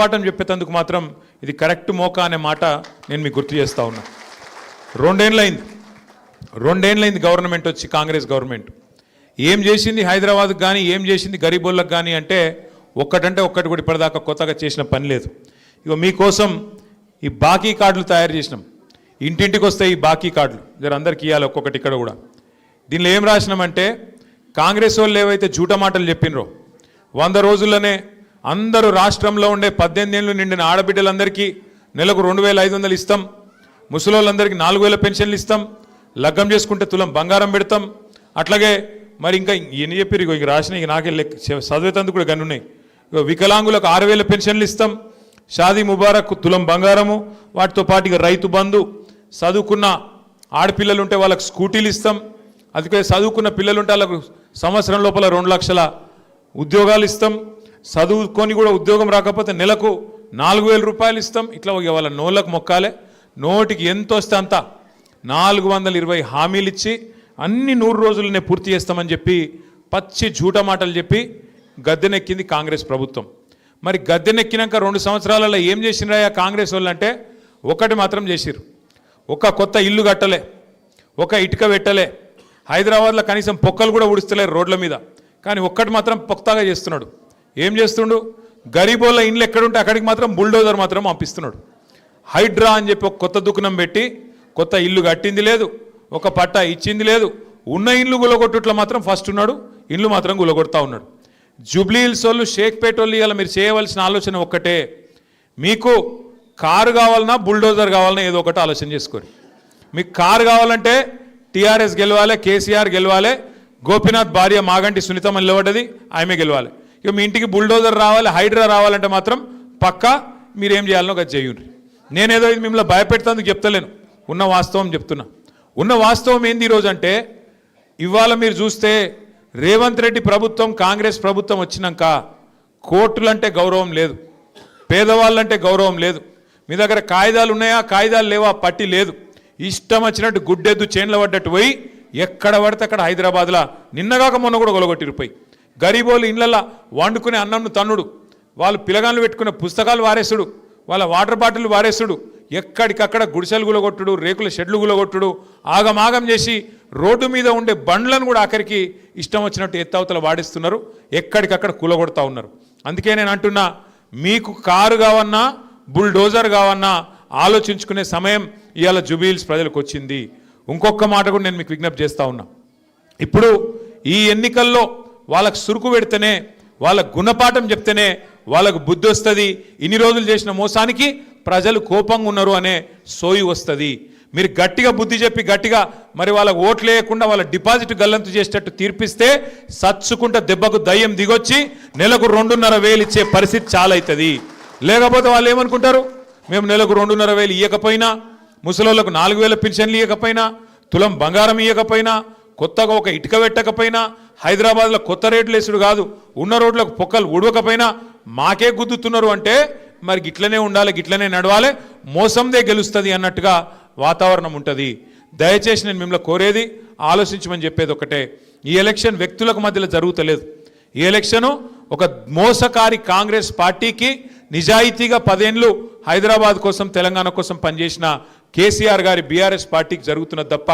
పాఠం చెప్పేందుకు మాత్రం ఇది కరెక్ట్ మోకా అనే మాట నేను మీకు గుర్తు చేస్తా ఉన్నా. రెండేండ్లైంది గవర్నమెంట్ వచ్చి, కాంగ్రెస్ గవర్నమెంట్ ఏం చేసింది హైదరాబాద్కి కానీ, ఏం చేసింది గరీబోళ్ళకి కానీ అంటే ఒక్కటంటే ఒక్కటి కూడా ఇప్పటిదాకా కొత్తగా చేసిన పని లేదు. ఇక మీకోసం ఈ బాకీ కార్డులు తయారు చేసినాం. ఇంటింటికి వస్తాయి ఈ బాకీ కార్డులు, జర అందరికి ఇవ్వాలి ఒక్కొక్కటి. ఇక్కడ కూడా దీనిలో ఏం రాసినామంటే, కాంగ్రెస్ వాళ్ళు ఏవైతే జూట మాటలు చెప్పినరో 100 రోజుల్లోనే అందరూ రాష్ట్రంలో ఉండే 18 ఏళ్ళు నిండిన ఆడబిడ్డలందరికీ నెలకు 2500 ఇస్తాం, ముసలోళ్ళందరికీ 4000 పెన్షన్లు ఇస్తాం, లగ్గం చేసుకుంటే తులం బంగారం పెడతాం, అట్లాగే మరి ఇంకా ఎన్ని చెప్పారు ఇక రాసిన ఇక నాకే చదివేతందుకు కూడా గన్నున్నాయి. ఇక వికలాంగులకు 6000 పెన్షన్లు ఇస్తాం, షాదీ ముబారక్ తులం బంగారము, వాటితో పాటు ఇక రైతు బంధు, చదువుకున్న ఆడపిల్లలు ఉంటే వాళ్ళకు స్కూటీలు ఇస్తాం, అందుకే చదువుకున్న పిల్లలుంటే వాళ్ళకు సంవత్సరం లోపల 2 లక్షల ఉద్యోగాలు ఇస్తాం, చదువుకొని కూడా ఉద్యోగం రాకపోతే నెలకు 4000 రూపాయలు ఇస్తాం. ఇట్లా వాళ్ళ నోళ్ళకు మొక్కాలే, నోటికి ఎంత వస్తే అంత 420 హామీలు ఇచ్చి అన్ని 100 రోజులనే పూర్తి చేస్తామని చెప్పి పచ్చి జూట మాటలు చెప్పి గద్దెనెక్కింది కాంగ్రెస్ ప్రభుత్వం. మరి గద్దెనెక్కినాక 2 సంవత్సరాలలో ఏం చేసినారా కాంగ్రెస్ వాళ్ళు అంటే, ఒకటి మాత్రం చేసిరు. ఒక కొత్త ఇల్లు కట్టలే, ఒక ఇటుక పెట్టలే, హైదరాబాద్లో కనీసం పొక్కలు కూడా ఉడుస్తలేరు రోడ్ల మీద. కానీ ఒక్కటి మాత్రం పొక్తాగా చేస్తున్నాడు. ఏం చేస్తుండు, గరీబోళ్ళ ఇండ్లు ఎక్కడుంటే అక్కడికి మాత్రం బుల్డోజర్ మాత్రం పంపిస్తున్నాడు. హైడ్రా అని చెప్పి ఒక కొత్త దుకాణం పెట్టి కొత్త ఇల్లు కట్టింది లేదు, ఒక పట్టా ఇచ్చింది లేదు, ఉన్న ఇల్లు గులగొట్టుట్లో మాత్రం ఫస్ట్ ఉన్నాడు, ఇల్లు మాత్రం గులగొడతా ఉన్నాడు. జూబ్లీ హిల్స్ వాళ్ళు, షేక్పేట వాళ్ళు ఇవాళ మీరు చేయవలసిన ఆలోచన ఒక్కటే, మీకు కారు కావాలన్నా బుల్డోజర్ కావాలన్నా ఏదో ఒకటి ఆలోచన చేసుకోరు. మీకు కారు కావాలంటే టీఆర్ఎస్ గెలవాలి, కేసీఆర్ గెలవాలి, గోపీనాథ్ భార్య మాగంటి సునీతమ్మ నిలబడ్డది, ఆమె గెలవాలి. ఇక మీ ఇంటికి బుల్డోజర్ రావాలి, హైడ్రా రావాలంటే మాత్రం పక్కా మీరేం చేయాలనో అది చేయండి. నేనేదో ఇది మిమ్మల్ని భయపెడతానికి చెప్తలేను, ఉన్న వాస్తవం చెప్తున్నా. ఉన్న వాస్తవం ఏంది ఈరోజు అంటే, ఇవాళ మీరు చూస్తే రేవంత్ రెడ్డి ప్రభుత్వం, కాంగ్రెస్ ప్రభుత్వం వచ్చినాక కోర్టులంటే గౌరవం లేదు, పేదవాళ్ళంటే గౌరవం లేదు, మీ దగ్గర కాయిదాలు ఉన్నాయా కాయిదాలు లేవా పట్టి లేదు, ఇష్టం వచ్చినట్టు గుడ్డెద్దు చేన్ల పడ్డట్టు పోయి ఎక్కడ పడితే అక్కడ హైదరాబాద్లో నిన్నగాక మొన్న కూడా గొలగొట్టిరిపోయి గరీబోళ్ళు ఇళ్ళల్లో వండుకునే అన్నంను తన్నుడు, వాళ్ళు పిలగాళ్ళు పెట్టుకునే పుస్తకాలు వారేసుడు, వాళ్ళ వాటర్ బాటిల్ వారేసుడు, ఎక్కడికక్కడ గుడిసెలు గులగొట్టుడు, రేకుల షెడ్లు గులగొట్టుడు, ఆగమాగం చేసి రోడ్డు మీద ఉండే బండ్లను కూడా ఆఖరికి ఇష్టం వచ్చినట్టు ఎత్తవతల వాడిస్తున్నారు, ఎక్కడికక్కడ కూలగొడతా ఉన్నారు. అందుకే నేను అంటున్నా, మీకు కారు కావన్నా బుల్డోజర్ కావన్నా ఆలోచించుకునే సమయం ఇవాళ జూబ్లీ హిల్స్ ప్రజలకు వచ్చింది. ఇంకొక మాట కూడా నేను మీకు విజ్ఞప్తి చేస్తూ ఉన్నా. ఇప్పుడు ఈ ఎన్నికల్లో వాళ్ళకు సురుకు పెడితేనే, వాళ్ళకు గుణపాఠం చెప్తేనే వాళ్ళకు బుద్ధి వస్తుంది. ఇన్ని రోజులు చేసిన మోసానికి ప్రజలు కోపంగా ఉన్నారు అనే సోయి వస్తుంది. మీరు గట్టిగా బుద్ధి చెప్పి గట్టిగా మరి వాళ్ళకు ఓట్లు వేయకుండా వాళ్ళ డిపాజిట్ గల్లంతు చేసేటట్టు తీర్పిస్తే సచ్చుకుంటే దెబ్బకు దయ్యం దిగొచ్చి నెలకు 2,500 ఇచ్చే పరిస్థితి చాలా అవుతుంది. లేకపోతే వాళ్ళు ఏమనుకుంటారు, మేము నెలకు 2,500 ఇవ్వకపోయినా, ముసలోళ్ళకు 4,000 పెన్షన్లు ఇవ్వకపోయినా, తులం బంగారం ఇవ్వకపోయినా, కొత్తగా ఒక ఇటుక పెట్టకపోయినా, హైదరాబాద్లో కొత్త రేట్లు వేసుడు కాదు, ఉన్న రోడ్లకు పొక్కలు ఉడవకపోయినా మాకే గుద్దుతున్నారు అంటే మరి గిట్లనే ఉండాలి, గిట్లనే నడవాలి, మోసందే గెలుస్తుంది అన్నట్టుగా వాతావరణం ఉంటుంది. దయచేసి నేను మిమ్మల్ని కోరేది ఆలోచించమని చెప్పేది ఒకటే, ఈ ఎలక్షన్ వ్యక్తులకు మధ్యలో జరుగుతలేదు. ఈ ఎలక్షను ఒక మోసకారి కాంగ్రెస్ పార్టీకి, నిజాయితీగా 10 ఏళ్ళు హైదరాబాద్ కోసం తెలంగాణ కోసం పనిచేసిన కేసీఆర్ గారి బీఆర్ఎస్ పార్టీకి జరుగుతున్నది తప్ప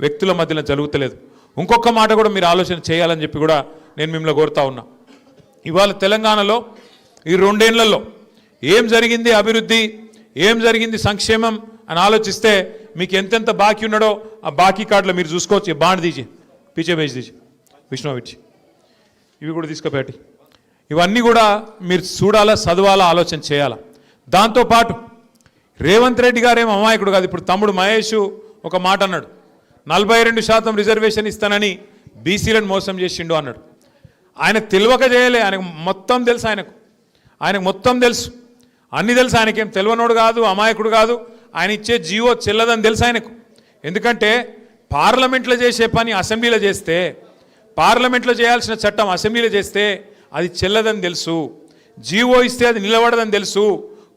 వ్యక్తుల మధ్యలో జరుగుతలేదు. ఇంకొక మాట కూడా మీరు ఆలోచన చేయాలని చెప్పి కూడా నేను మిమ్మల్ని కోరుతా ఉన్నా. ఇవాళ తెలంగాణలో ఈ 2 ఏళ్లలో ఏం జరిగింది అభివృద్ధి, ఏం జరిగింది సంక్షేమం అని ఆలోచిస్తే మీకు ఎంతెంత బాకీ ఉన్నాడో ఆ బాకీ కార్డులో మీరు చూసుకోవచ్చు. బాండ్ దీజీ, పీచే బేజ్ దీజీ, విష్ణువిచ్చి ఇవి కూడా తీసుకుపెట్టి ఇవన్నీ కూడా మీరు చూడాలా, చదవాలా, ఆలోచన చేయాలా. దాంతోపాటు రేవంత్ రెడ్డి గారేమో అమాయకుడు కాదు. ఇప్పుడు తమ్ముడు మహేష్ ఒక మాట అన్నాడు, 42% రిజర్వేషన్ ఇస్తానని బీసీలను మోసం చేసిండు అన్నాడు. ఆయనకు తెలియక చేయలే, ఆయనకు మొత్తం తెలుసు, ఆయనకు మొత్తం తెలుసు, అన్నీ తెలుసు. ఆయనకేం తెలియనోడు కాదు, అమాయకుడు కాదు. ఆయన ఇచ్చే జీవో చెల్లదని తెలుసు ఆయనకు. ఎందుకంటే పార్లమెంట్లో చేసే పని అసెంబ్లీలో చేస్తే, పార్లమెంట్లో చేయాల్సిన చట్టం అసెంబ్లీలో చేస్తే అది చెల్లదని తెలుసు, జీవో ఇస్తే అది నిలబడదని తెలుసు,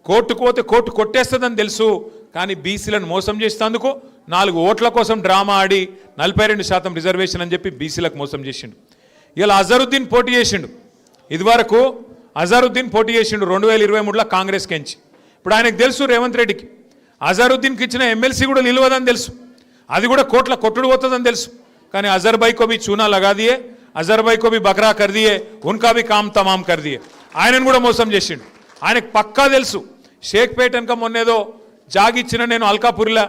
కోర్టుకు పోతే కోర్టు కొట్టేస్తుందని తెలుసు. కానీ బీసీలను మోసం చేసేందుకు 4 ఓట్ల కోసం డ్రామా ఆడి 42% రిజర్వేషన్ అని చెప్పి బీసీలకు మోసం చేసిండు. ఇలా అజరుద్దీన్ పోటీ చేసిండు. ఇదివరకు అజారుద్దీన్ పోటీ చేసిండు 2023లో కాంగ్రెస్ కెంచి. ఇప్పుడు ఆయనకు తెలుసు రేవంత్ రెడ్డికి అజారుద్దీన్కి ఇచ్చిన ఎమ్మెల్సీ కూడా నిలవదని తెలుసు, అది కూడా కోట్ల కొట్టుడు పోతుందని తెలుసు. కానీ అజర్ భాయ్ को भी चूना लगा दिए, అజర్ భాయ్ को भी बकरा कर दिए, उनका भी काम तमाम कर दिए. ఆయనను కూడా మోసం చేసిండు. ఆయనకు పక్కా తెలుసు షేక్పేట వెనక మొన్నేదో జాగిచ్చిన నేను అల్కాపురిలా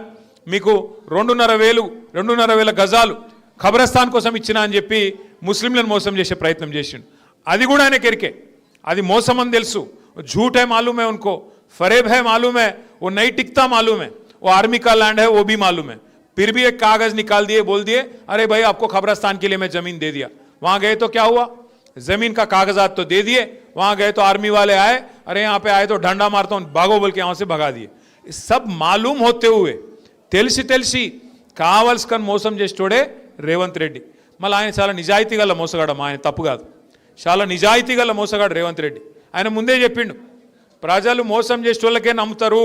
మీకు 2.5 గజాలు ఖబరస్థాన్ కోసం ఇచ్చిన అని చెప్పి ముస్లింలను మోసం చేసే ప్రయత్నం చేసిండు. అది కూడా ఆయనకి ఎరికే, అది మోసం అని తెలుసు. झूठ है मालूम है उनको, फरेब है मालूम है, वो नहीं टिकता मालूम है, वो आर्मी का लैंड है वो भी मालूम है. फिर भी एक कागज निकाल दिए, बोल दिए अरे भाई आपको खबरस्तान के लिए मैं जमीन दे दिया. वहां गए तो क्या हुआ, जमीन का कागजात तो दे दिए, वहां गए तो आर्मी वाले आए, अरे यहाँ पे आए तो डंडा मारता हूं भागो बोल के यहां से भगा दिए. सब मालूम होते हुए తెలిసి కావాల్సుకొని మోసం చేసేటోడే రేవంత్ రెడ్డి. మళ్ళీ ఆయన చాలా నిజాయితీ గల మోసగాడు, ఆయన తప్పు కాదు, చాలా నిజాయితీ గల మోసగాడు రేవంత్ రెడ్డి. ఆయన ముందే చెప్పిండు ప్రజలు మోసం చేసేటోళ్ళకే నమ్ముతారు,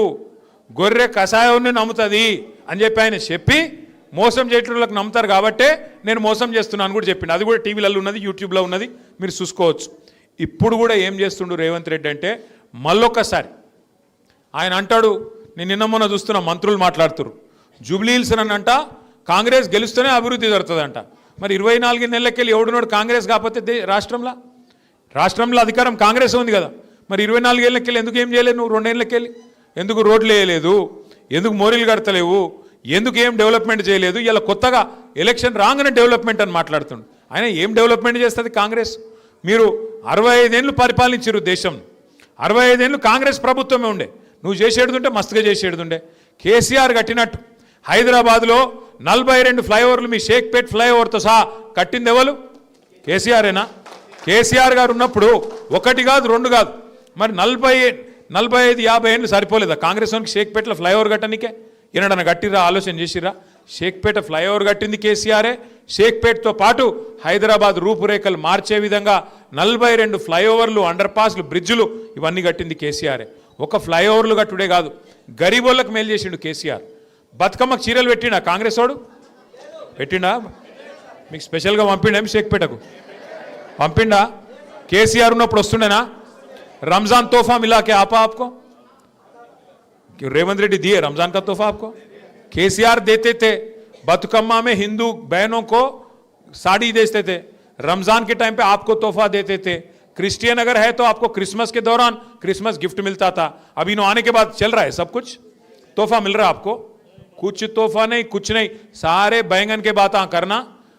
గొర్రె కషాయాన్ని నమ్ముతుంది అని చెప్పి ఆయన చెప్పి మోసం చేసేటోళ్ళకి నమ్ముతారు కాబట్టే నేను మోసం చేస్తున్నాను కూడా చెప్పిండు. అది కూడా టీవీలలో ఉన్నది, యూట్యూబ్లో ఉన్నది, మీరు చూసుకోవచ్చు. ఇప్పుడు కూడా ఏం చేస్తుండు రేవంత్ రెడ్డి అంటే మళ్ళొక్కసారి ఆయన అంటాడు, నేను నిన్న మొన్న చూస్తున్న మంత్రులు మాట్లాడుతున్నారు జూబ్లీ హిల్స్ అని అంట కాంగ్రెస్ గెలుస్తూనే అభివృద్ధి జరుగుతుందంట. మరి 24 నెలలకెళ్ళి ఎవడునోడు కాంగ్రెస్ కాకపోతే రాష్ట్రంలో అధికారం కాంగ్రెస్ ఉంది కదా, మరి 24 ఏళ్ళకెళ్ళి ఎందుకు ఏం చేయలేదు నువ్వు? 2 ఏళ్ళకెళ్ళి ఎందుకు రోడ్లు వేయలేదు, ఎందుకు మోరీలు కడతలేవు, ఎందుకు ఏం డెవలప్మెంట్ చేయలేదు? ఇలా కొత్తగా ఎలక్షన్ రాగానే డెవలప్మెంట్ అని మాట్లాడుతుండు. ఆయన ఏం డెవలప్మెంట్ చేస్తుంది కాంగ్రెస్? మీరు 65 ఏళ్ళు పరిపాలించారు దేశం, 65 ఏళ్ళు కాంగ్రెస్ ప్రభుత్వమే ఉండే, నువ్వు చేసేడుతుంటే మస్తుగా చేసేడుతుండే. కేసీఆర్ కట్టినట్టు హైదరాబాద్లో 42 ఫ్లైఓవర్లు మీ షేక్పేట్ ఫ్లైఓవర్తో సహా కట్టింది ఎవరు? కేసీఆరేనా? కేసీఆర్ గారు ఉన్నప్పుడు 1 కాదు 2 కాదు, మరి 45-50 ఏళ్ళు సరిపోలేదా కాంగ్రెస్ వానికి షేక్పేటలో ఫ్లైఓవర్ కట్టనికే? ఈయనడన గట్టిరా ఆలోచన చేసిరా? షేక్పేట ఫ్లైఓవర్ కట్టింది కేసీఆరే. షేక్పేట్తో పాటు హైదరాబాద్ రూపురేఖలు మార్చే విధంగా 42 ఫ్లైఓవర్లు, అండర్ పాస్లు, బ్రిడ్జులు ఇవన్నీ కట్టింది కేసీఆరే. ఒక ఫ్లైఓవర్లు కట్టుడే కాదు, గరీబోళ్ళకు మేలు చేసిండు కేసీఆర్. బతుకమ్మకు చీరలు పెట్టిండా కాంగ్రెస్ వాడు? పెట్టిండా? మీకు స్పెషల్గా పంపిండా షేక్పేటకు? పంపిండా? కేసీఆర్ ఉన్నప్పుడు వస్తుండేనా? रमजान तोहफा मिला के आपको? क्यों रेवंत रेड्डी दिए रमजान का तोहफा आपको? केसीआर देते थे, बतुकम्मा में हिंदू बहनों को साड़ी देते थे, रमजान के टाइम पे आपको तोहफा देते थे. क्रिश्चियन अगर है तो आपको क्रिसमस के दौरान क्रिसमस गिफ्ट मिलता था. अभी इन्हों आने के बाद चल रहा है सब कुछ तोहफा मिल रहा है आपको? कुछ तोहफा नहीं, कुछ नहीं. सारे बैंगन के बातें करना,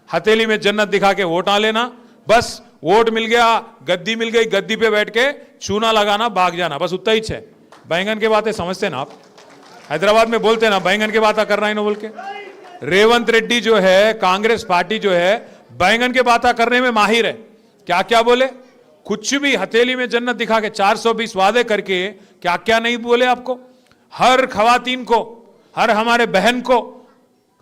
हथेली में जन्नत दिखा के वोट आ लेना, बस वोट मिल गया, गद्दी मिल गई, गद्दी पे बैठ के चूना लगाना, भाग जाना, बस उतना ही है. बैंगन की बातें समझते ना आप? हैदराबाद में बोलते ना बैंगन की बातें कर रहा है ना बोल के. रेवंत रेड्डी जो है, कांग्रेस पार्टी जो है, बैंगन के बातें करने में माहिर है. क्या क्या बोले? कुछ भी हथेली में जन्नत दिखा के 420 वादे करके क्या क्या नहीं बोले आपको? हर खवातीन को, हर हमारे बहन को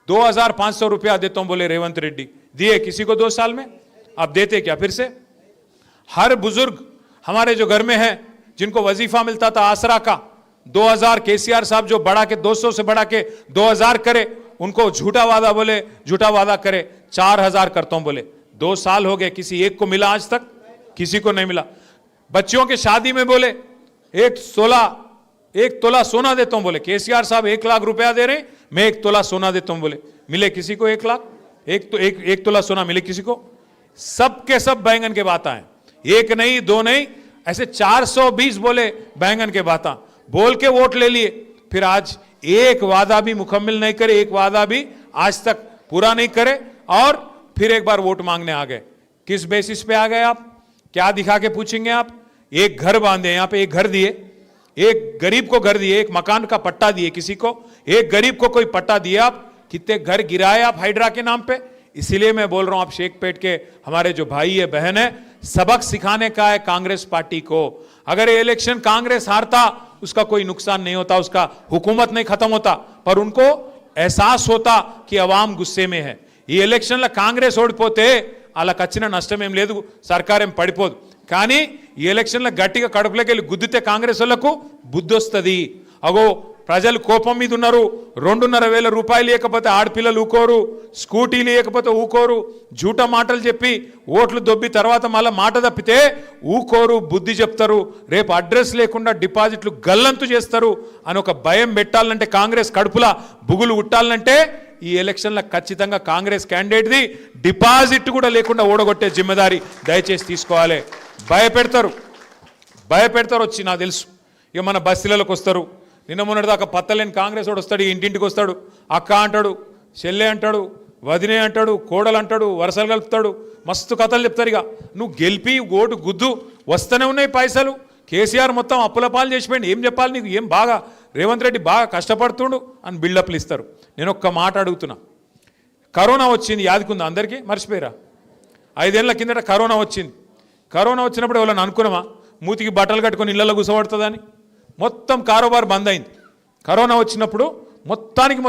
2500 रुपया देता हूं बोले रेवंत रेड्डी. दिए किसी को 2 साल में? आप देते क्या फिर से? हर बुजुर्ग हमारे जो घर में है, जिनको वजीफा मिलता था आसरा का 2000, केसीआर साहब जो बढ़ा के 200 से बढ़ा के 2000 करे, उनको झूठा वादा बोले, झूठा वादा करे 4000 करता हूं बोले. 2 साल हो गए, किसी एक को मिला आज तक? किसी को नहीं मिला. बच्चियों के शादी में बोले 1 तोला सोना देता हूं बोले. केसीआर साहब 1 लाख रुपया दे रहे, मैं 1 तोला सोना देता हूं बोले. मिले किसी को 1 लाख? एक तोला सोना मिले किसी को? सबके सब बैंगन के बातें हैं, 1 नहीं 2 नहीं, ऐसे 420 बोले बैंगन के बातें बोल के वोट ले लिए. फिर आज एक वादा भी मुकम्मल नहीं करे, एक वादा भी आज तक पूरा नहीं करे, और फिर एक बार वोट मांगने आ गए. किस बेसिस पे आ गए आप? क्या दिखा के पूछेंगे आप? एक घर बांधे, यहां पे एक घर दिए, एक गरीब को घर दिए, एक मकान का पट्टा दिए किसी को, एक गरीब को कोई पट्टा दिए आप? कितने घर गिराए आप हाइड्रा के नाम पे? इसीलिए मैं बोल रहा हूं आप शेखपेट के हमारे जो भाई है बहन है, सबक सिखाने का है कांग्रेस पार्टी को. अगर ये इलेक्शन कांग्रेस हारता उसका कोई नुकसान नहीं होता, उसका हुकूमत नहीं खत्म होता, पर उनको एहसास होता कि अवाम गुस्से में है. ఈ ఎలక్షన్లో కాంగ్రెస్ ఓడిపోతే అలా కచ్చిన నష్టం ఏం లేదు, సర్కార్ ఏం పడిపోదు. కానీ ఈ ఎలక్షన్లో గట్టిగా కడుపులోకి వెళ్ళి గుద్దితే కాంగ్రెస్ వాళ్ళకు బుద్ధి వస్తుంది. అగో ప్రజలు కోపం మీద ఉన్నారు, 2,500 రూపాయలు లేకపోతే ఆడపిల్లలు ఊకోరు, స్కూటీ లేకపోతే ఊకోరు, జూట మాటలు చెప్పి ఓట్లు దొబ్బి తర్వాత మళ్ళీ మాట తప్పితే ఊకోరు, బుద్ధి చెప్తారు, రేపు అడ్రస్ లేకుండా డిపాజిట్లు గల్లంతు చేస్తారు అని ఒక భయం పెట్టాలంటే, కాంగ్రెస్ కడుపులా బుగులు ఉట్టాలంటే ఈ ఎలక్షన్లో ఖచ్చితంగా కాంగ్రెస్ క్యాండిడేట్ది డిపాజిట్ కూడా లేకుండా ఓడగొట్టే జిమ్మెదారి దయచేసి తీసుకోవాలి. భయపెడతారు వచ్చి నాకు తెలుసు. ఇక మన బస్తీలకు వస్తారు, నిన్న మొన్నటిదాకా పత్తలేని కాంగ్రెస్ వాడు వస్తాడు, ఇంటింటికి వస్తాడు, అక్క అంటాడు, చెల్లె అంటాడు, వదినే అంటాడు, కోడలు అంటాడు, వరసలు కలుపుతాడు, మస్తు కథలు చెప్తారు. ఇక నువ్వు గెలిపి ఓటు గుద్దు, వస్తూనే ఉన్నాయి పైసలు. కేసీఆర్ మొత్తం అప్పుల పాలు చేసిపోయింది, ఏం చెప్పాలి నీకు, ఏం బాగా రేవంత్ రెడ్డి బాగా కష్టపడుతుండు అని బిల్డప్లు ఇస్తారు. నేను ఒక్క మాట అడుగుతున్నా, కరోనా వచ్చింది యాదికుందా అందరికీ, మర్చిపోయారా? 5 ఏళ్ల కిందట కరోనా వచ్చింది. కరోనా వచ్చినప్పుడు ఎవరైనా అనుకున్నామా మూతికి బట్టలు కట్టుకొని ఇళ్లలో కూసబడుతుందని? మొత్తం కారోబార్ బంద్ అయింది. కరోనా వచ్చినప్పుడు మొత్తానికి